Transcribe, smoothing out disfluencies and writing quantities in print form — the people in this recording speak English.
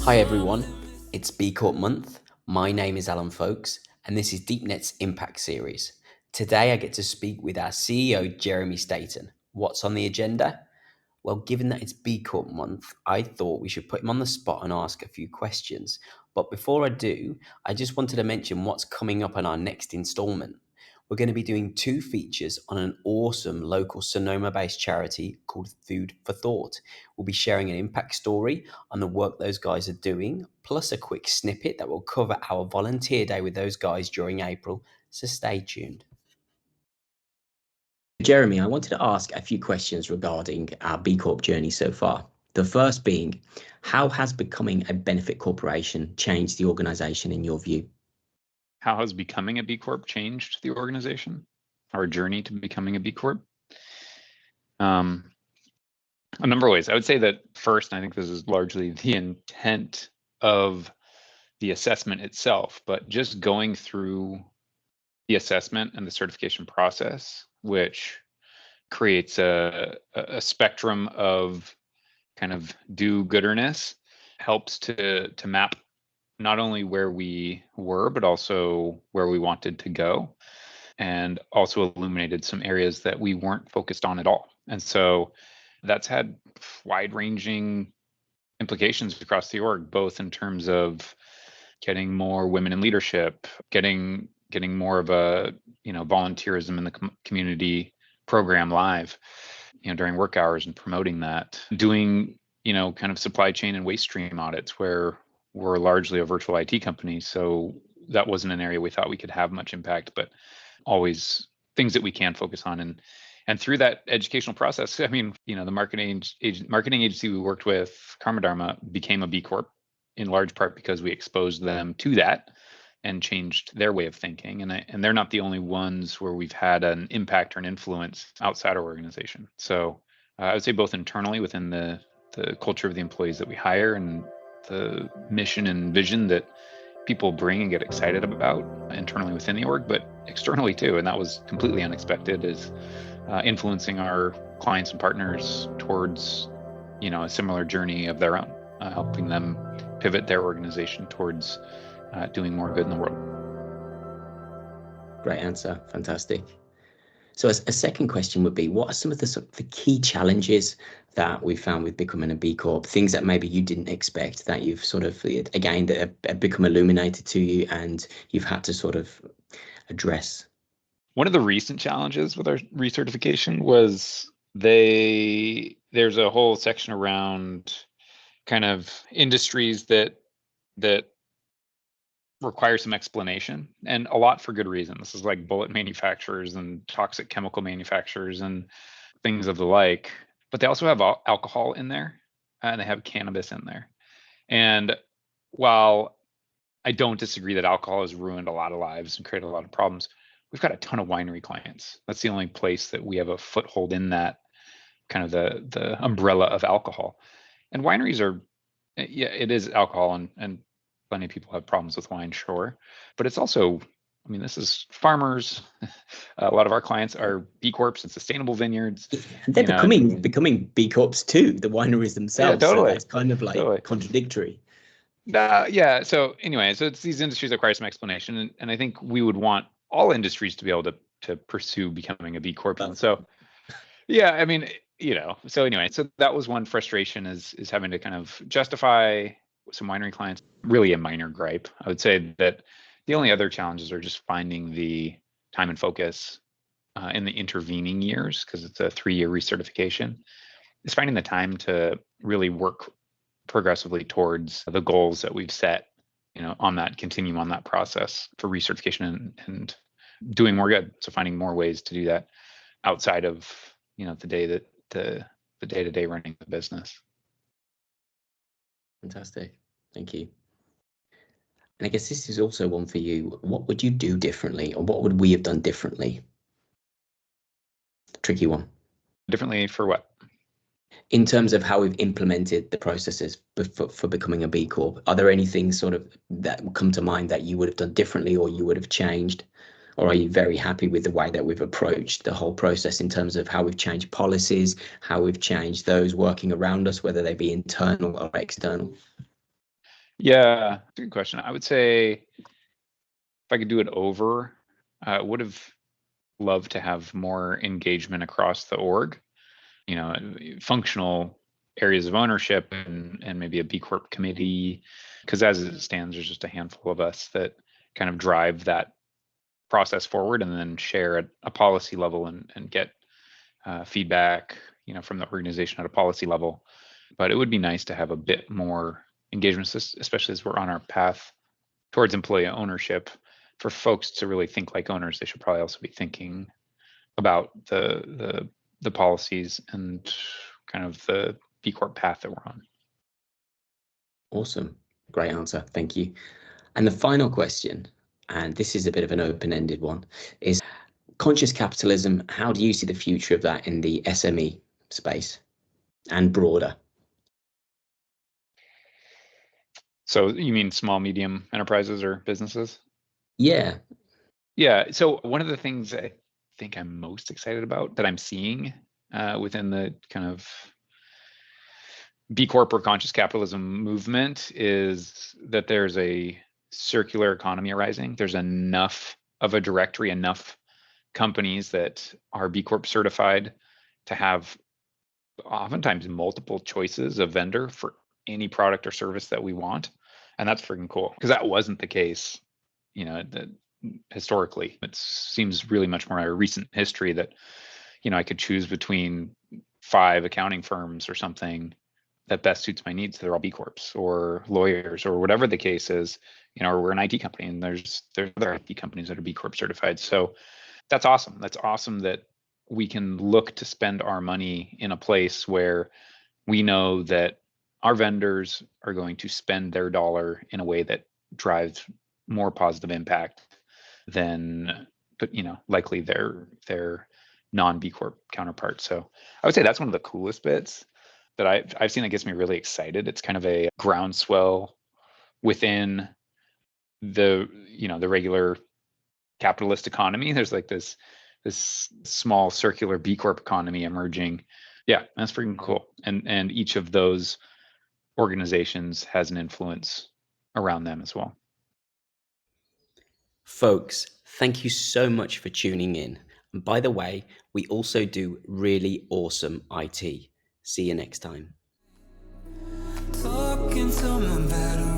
Hi everyone, it's B Corp month. My name is Alan Folks, and this is DeepNet's Impact series. Today I get to speak with our CEO Jeremy Stayton. What's on the agenda? Well, given that it's B Corp month, I thought we should put him on the spot and ask a few questions. But before I do, I just wanted to mention what's coming up on our next installment. We're going to be doing 2 features on an awesome local Sonoma-based charity called Food for Thought. We'll be sharing an impact story on the work those guys are doing, plus a quick snippet that will cover our volunteer day with those guys during April, so stay tuned. Jeremy, I wanted to ask a few questions regarding our B Corp journey so far. The first being, how has becoming a benefit corporation changed the organization in your view? How has becoming a B Corp changed the organization? Our journey to becoming a B Corp? A number of ways. I would say that first, I think this is largely the intent of the assessment itself, but just going through the assessment and the certification process, which creates a spectrum of kind of do-gooderness, helps to map not only where we were, but also where we wanted to go, and also illuminated some areas that we weren't focused on at all. And so that's had wide-ranging implications across the org, both in terms of getting more women in leadership, getting more of a volunteerism in the community program live, during work hours and promoting that, doing kind of supply chain and waste stream audits where we're largely a virtual IT company, so that wasn't an area we thought we could have much impact, but always things that we can focus on. And through that educational process, I mean, the marketing agency we worked with, Karma Dharma, became a B Corp in large part because we exposed them to that and changed their way of thinking. And they're not the only ones where we've had an impact or an influence outside our organization. So I would say both internally within the culture of the employees that we hire and the mission and vision that people bring and get excited about internally within the org, but externally too. And that was completely unexpected, is influencing our clients and partners towards, a similar journey of their own, helping them pivot their organization towards doing more good in the world. Great answer. Fantastic. So a second question would be, what are some of the key challenges that we found with becoming a B Corp, things that maybe you didn't expect that you've sort of, again, that have become illuminated to you and you've had to sort of address? One of the recent challenges with our recertification was there's a whole section around kind of industries that require some explanation, and a lot for good reason. This is like bullet manufacturers and toxic chemical manufacturers and things of the like, but they also have alcohol in there and they have cannabis in there. And while I don't disagree that alcohol has ruined a lot of lives and created a lot of problems, we've got a ton of winery clients. That's the only place that we have a foothold in that kind of the umbrella of alcohol. And wineries are, yeah, it is alcohol, and plenty of people have problems with wine, sure. But it's also, I mean, this is farmers. A lot of our clients are B Corps and sustainable vineyards. And they're becoming B Corps too, the wineries themselves. Yeah, totally. So it's kind of like contradictory. Yeah. So anyway, so it's these industries that require some explanation. And I think we would want all industries to be able to pursue becoming a B Corp. And so, yeah, I mean, so anyway, so that was one frustration, is having to kind of justify some winery clients, really a minor gripe. I would say that the only other challenges are just finding the time and focus in the intervening years, because it's a 3-year recertification, is finding the time to really work progressively towards the goals that we've set, on that continuum, on that process for recertification and doing more good. So finding more ways to do that outside of, the day-to-day running the business. Fantastic. Thank you. And I guess this is also one for you. What would you do differently, or what would we have done differently? Tricky one. Differently for what? In terms of how we've implemented the processes for becoming a B Corp, are there any things sort of that would come to mind that you would have done differently or you would have changed? Or are you very happy with the way that we've approached the whole process in terms of how we've changed policies, how we've changed those working around us, whether they be internal or external? Yeah, that's a good question. I would say if I could do it over, I would have loved to have more engagement across the org. Functional areas of ownership and maybe a B Corp committee, because as it stands, there's just a handful of us that kind of drive that process forward and then share at a policy level and get feedback, from the organization at a policy level. But it would be nice to have a bit more engagement, especially as we're on our path towards employee ownership. For folks to really think like owners, they should probably also be thinking about the policies and kind of the B Corp path that we're on. Awesome. Great answer. Thank you. And the final question, and this is a bit of an open-ended one, is conscious capitalism. How do you see the future of that in the SME space and broader? So you mean small, medium enterprises or businesses? Yeah. Yeah. So one of the things I think I'm most excited about that I'm seeing within the kind of B Corp or conscious capitalism movement is that there's a circular economy arising. There's enough of a directory, enough companies that are B Corp certified to have oftentimes multiple choices of vendor for any product or service that we want. And that's freaking cool, because that wasn't the case, historically. It seems really much more a recent history that, I could choose between 5 accounting firms or something that best suits my needs. They're all B Corps or lawyers or whatever the case is, or we're an IT company and there's other IT companies that are B Corp certified. So that's awesome. That's awesome that we can look to spend our money in a place where we know that our vendors are going to spend their dollar in a way that drives more positive impact than, but likely their non-B Corp counterparts. So I would say that's one of the coolest bits that I've seen that gets me really excited. It's kind of a groundswell within the regular capitalist economy. There's like this small circular B Corp economy emerging. Yeah, that's freaking cool. And each of those organizations has an influence around them as well. Folks, thank you so much for tuning in. And by the way, we also do really awesome IT. See you next time. Talking to my battery.